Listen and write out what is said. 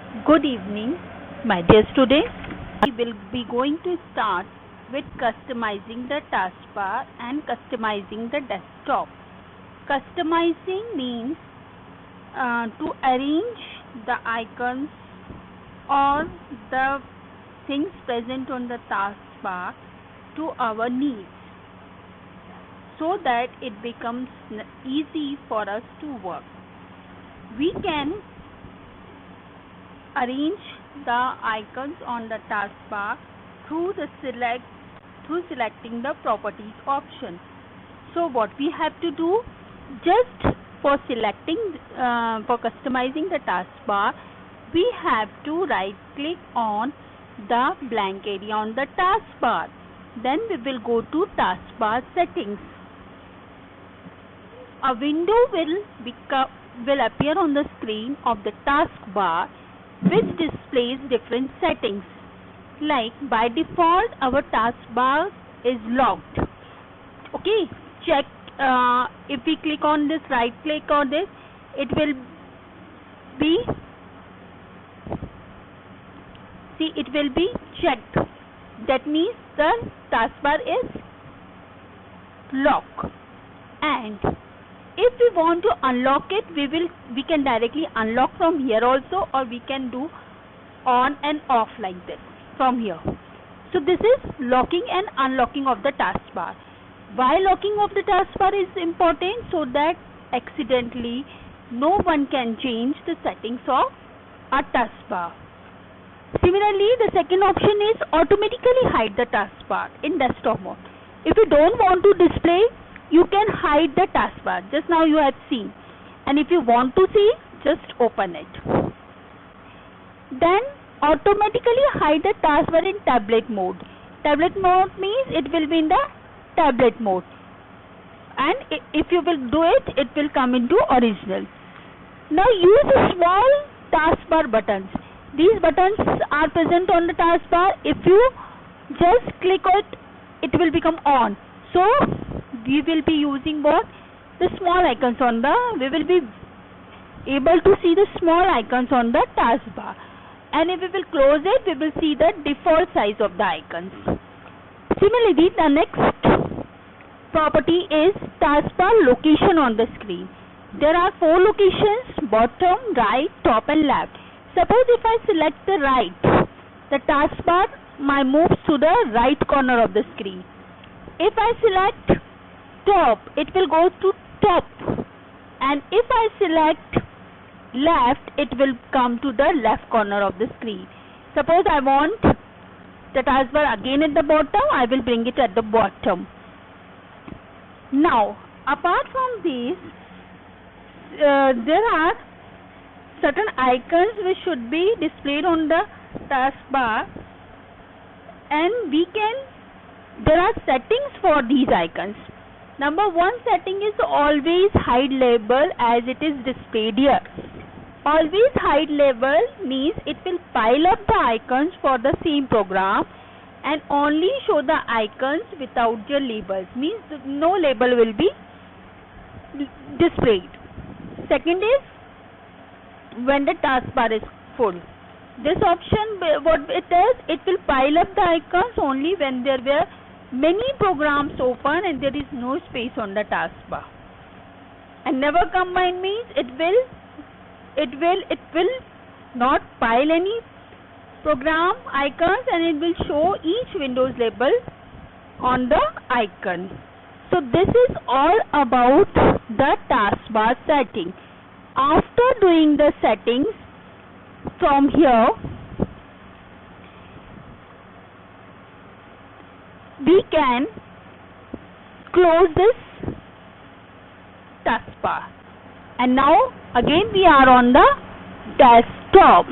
Good evening, my dear students. We will be going to start with customizing the taskbar and customizing the desktop. Customizing means to arrange the icons or the things present on the taskbar to our needs so that it becomes easy for us to work. We can arrange the icons on the taskbar through selecting the properties option. So what we have to do, just for customizing the taskbar, we have to right click on the blank area on the taskbar. Then we will go to taskbar settings. A window will appear on the screen of the taskbar which displays different settings. Like by default our taskbar is locked. Okay, check if we click on this, right click on this, it will be checked. That means the taskbar is locked. And if we want to unlock it, we can directly unlock from here also, or we can do on and off like this from here. So this is locking and unlocking of the taskbar. Why locking of the taskbar is important? So that accidentally no one can change the settings of a taskbar. Similarly, the second option is automatically hide the taskbar in desktop mode. If you don't want to display, you can hide the taskbar. Just now you have seen. And if you want to see, just open it. Then automatically hide the taskbar in tablet mode. Tablet mode means it will be in the tablet mode. And if you will do it, it will come into original. Now use small taskbar buttons. These buttons are present on the taskbar. If you just click it, it will become on. So we will be using both the small icons on the, we will be able to see the small icons on the taskbar. And if we will close it, we will see the default size of the icons. Similarly, the next property is taskbar location on the screen. There are 4 locations: bottom, right, top and left. Suppose if I select the right, the taskbar moves to the right corner of the screen. If I select top, it will go to top, and if I select left, it will come to the left corner of the screen. Suppose I want the taskbar again at the bottom, I will bring it at the bottom. Now, apart from this, there are certain icons which should be displayed on the taskbar, and there are settings for these icons. Number 1 setting is always hide label as it is displayed here. Always hide label means it will pile up the icons for the same program and only show the icons without their labels, means no label will be displayed. Second is when the taskbar is full. This option, what it does, it will pile up the icons only when there were many programs open and there is no space on the taskbar. And never combine means it will not pile any program icons, and it will show each Windows label on the icon. So this is all about the taskbar setting. After doing the settings from here, we can close this taskbar. And now again we are on the desktop.